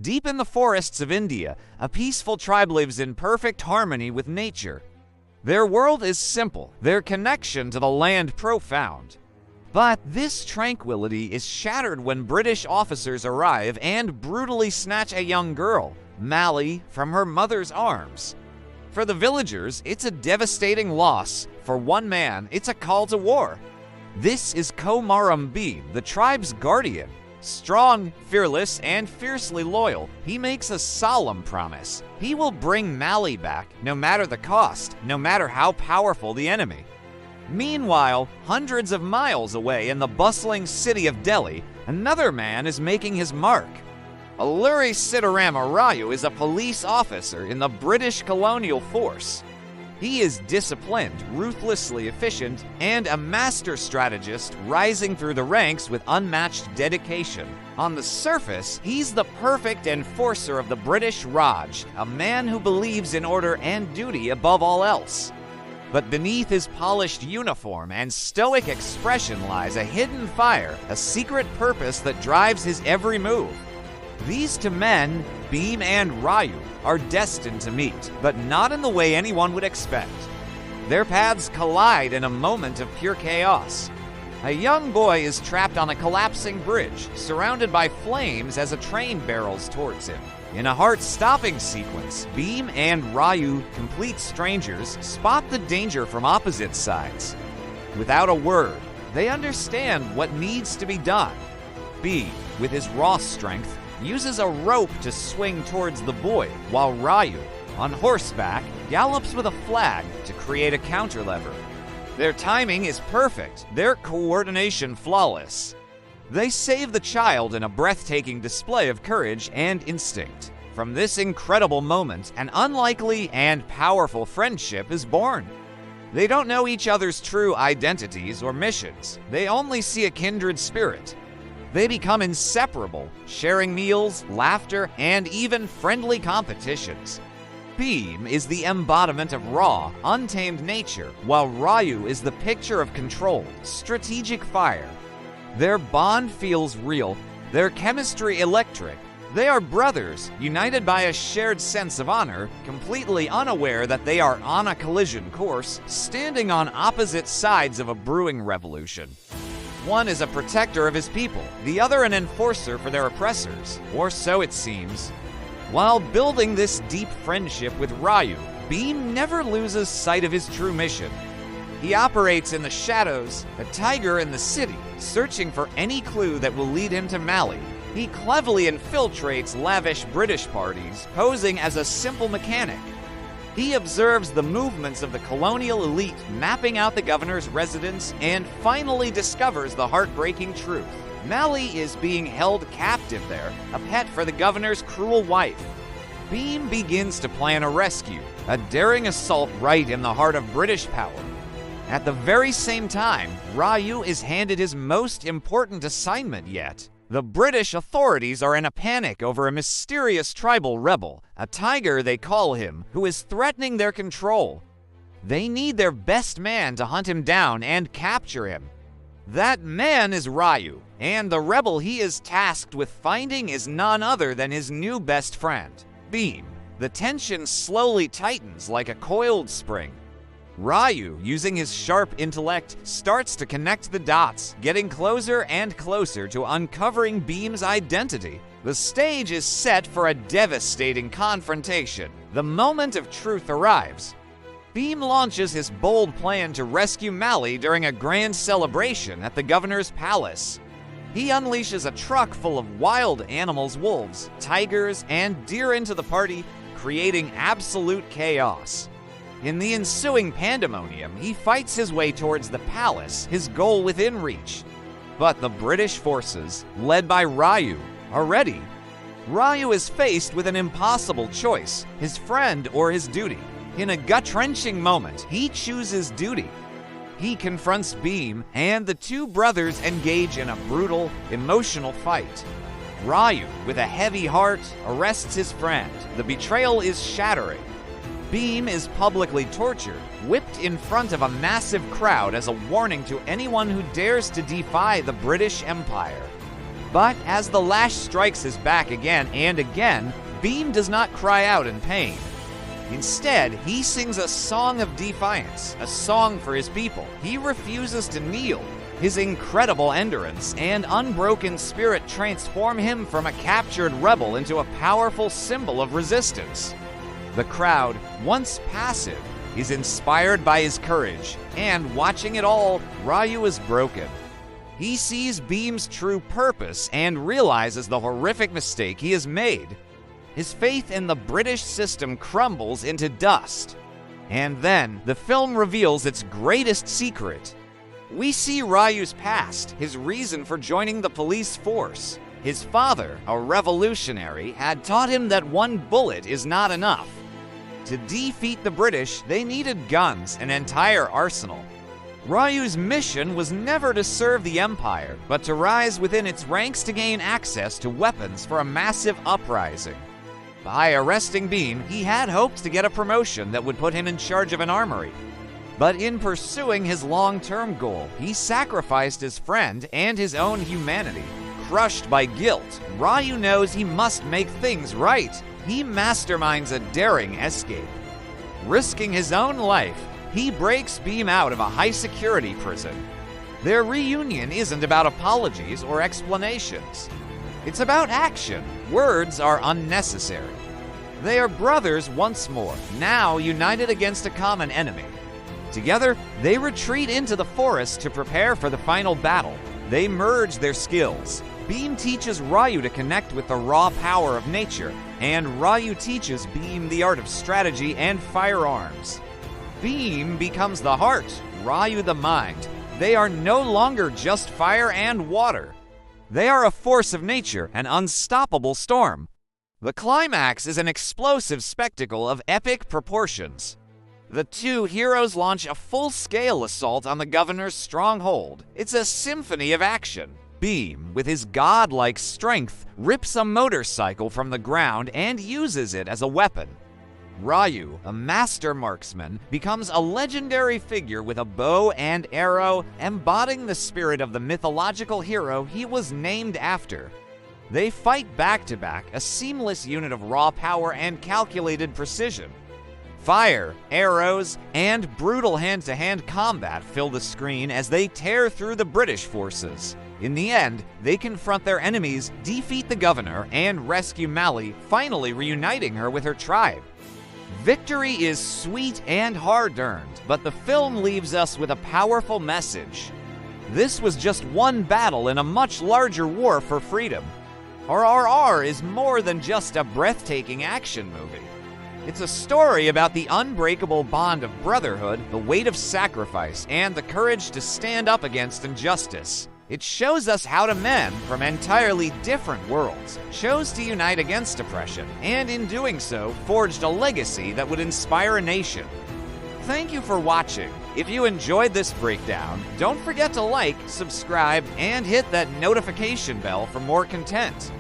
Deep in the forests of India, a peaceful tribe lives in perfect harmony with nature. Their world is simple, their connection to the land profound. But this tranquility is shattered when British officers arrive and brutally snatch a young girl, Mally, from her mother's arms. For the villagers, it's a devastating loss. For one man, it's a call to war. This is Komaram Bhim, the tribe's guardian. Strong, fearless, and fiercely loyal, he makes a solemn promise. He will bring Mally back, no matter the cost, no matter how powerful the enemy. Meanwhile, hundreds of miles away in the bustling city of Delhi, another man is making his mark. Alluri Sitarama Raju is a police officer in the British colonial force. He is disciplined, ruthlessly efficient, and a master strategist rising through the ranks with unmatched dedication. On the surface, he's the perfect enforcer of the British Raj, a man who believes in order and duty above all else. But beneath his polished uniform and stoic expression lies a hidden fire, a secret purpose that drives his every move. These two men, Bhim and Raju, are destined to meet, but not in the way anyone would expect. Their paths collide in a moment of pure chaos. A young boy is trapped on a collapsing bridge, surrounded by flames as a train barrels towards him. In a heart-stopping sequence, Bhim and Raju, complete strangers, spot the danger from opposite sides. Without a word, they understand what needs to be done. Bhim, with his raw strength, uses a rope to swing towards the boy, while Raju, on horseback, gallops with a flag to create a counterlever. Their timing is perfect, their coordination flawless. They save the child in a breathtaking display of courage and instinct. From this incredible moment, an unlikely and powerful friendship is born. They don't know each other's true identities or missions. They only see a kindred spirit. They become inseparable, sharing meals, laughter, and even friendly competitions. Bhim is the embodiment of raw, untamed nature, while Raju is the picture of controlled, strategic fire. Their bond feels real, their chemistry electric. They are brothers, united by a shared sense of honor, completely unaware that they are on a collision course, standing on opposite sides of a brewing revolution. One is a protector of his people, the other an enforcer for their oppressors, or so it seems. While building this deep friendship with Raju, Bhim never loses sight of his true mission. He operates in the shadows, a tiger in the city, searching for any clue that will lead him to Mally. He cleverly infiltrates lavish British parties, posing as a simple mechanic. He observes the movements of the colonial elite, mapping out the governor's residence, and finally discovers the heartbreaking truth. Mally is being held captive there, a pet for the governor's cruel wife. Bhim begins to plan a rescue, a daring assault right in the heart of British power. At the very same time, Raju is handed his most important assignment yet. The British authorities are in a panic over a mysterious tribal rebel, a tiger they call him, who is threatening their control. They need their best man to hunt him down and capture him. That man is Raju, and the rebel he is tasked with finding is none other than his new best friend, Bhim. The tension slowly tightens like a coiled spring. Raju, using his sharp intellect, starts to connect the dots, getting closer and closer to uncovering Bhim's identity. The stage is set for a devastating confrontation. The moment of truth arrives. Bhim launches his bold plan to rescue Mally during a grand celebration at the governor's palace. He unleashes a truck full of wild animals, wolves, tigers, and deer into the party, creating absolute chaos. In the ensuing pandemonium, he fights his way towards the palace, his goal within reach. But the British forces, led by Raju, are ready. Raju is faced with an impossible choice, his friend or his duty. In a gut-wrenching moment, he chooses duty. He confronts Bhim, and the two brothers engage in a brutal, emotional fight. Raju, with a heavy heart, arrests his friend. The betrayal is shattering. Bhim is publicly tortured, whipped in front of a massive crowd as a warning to anyone who dares to defy the British Empire. But as the lash strikes his back again and again, Beam does not cry out in pain. Instead, he sings a song of defiance, a song for his people. He refuses to kneel. His incredible endurance and unbroken spirit transform him from a captured rebel into a powerful symbol of resistance. The crowd, once passive, is inspired by his courage, and watching it all, Ryu is broken. He sees Beam's true purpose and realizes the horrific mistake he has made. His faith in the British system crumbles into dust. And then, the film reveals its greatest secret. We see Ryu's past, his reason for joining the police force. His father, a revolutionary, had taught him that one bullet is not enough. To defeat the British, they needed guns, an entire arsenal. Ryu's mission was never to serve the Empire, but to rise within its ranks to gain access to weapons for a massive uprising. By arresting Beam, he had hoped to get a promotion that would put him in charge of an armory. But in pursuing his long-term goal, he sacrificed his friend and his own humanity. Crushed by guilt, Ryu knows he must make things right. He masterminds a daring escape. Risking his own life, he breaks Beam out of a high-security prison. Their reunion isn't about apologies or explanations. It's about action. Words are unnecessary. They are brothers once more, now united against a common enemy. Together, they retreat into the forest to prepare for the final battle. They merge their skills. Beam teaches Ryu to connect with the raw power of nature, and Ryu teaches Beam the art of strategy and firearms. Beam becomes the heart, Ryu the mind. They are no longer just fire and water. They are a force of nature, an unstoppable storm. The climax is an explosive spectacle of epic proportions. The two heroes launch a full-scale assault on the governor's stronghold. It's a symphony of action. Beam, with his godlike strength, rips a motorcycle from the ground and uses it as a weapon. Ryu, a master marksman, becomes a legendary figure with a bow and arrow, embodying the spirit of the mythological hero he was named after. They fight back-to-back, a seamless unit of raw power and calculated precision. Fire, arrows, and brutal hand-to-hand combat fill the screen as they tear through the British forces. In the end, they confront their enemies, defeat the governor, and rescue Mali, finally reuniting her with her tribe. Victory is sweet and hard-earned, but the film leaves us with a powerful message. This was just one battle in a much larger war for freedom. RRR is more than just a breathtaking action movie. It's a story about the unbreakable bond of brotherhood, the weight of sacrifice, and the courage to stand up against injustice. It shows us how men from entirely different worlds chose to unite against oppression, and in doing so, forged a legacy that would inspire a nation. Thank you for watching. If you enjoyed this breakdown, don't forget to like, subscribe, and hit that notification bell for more content.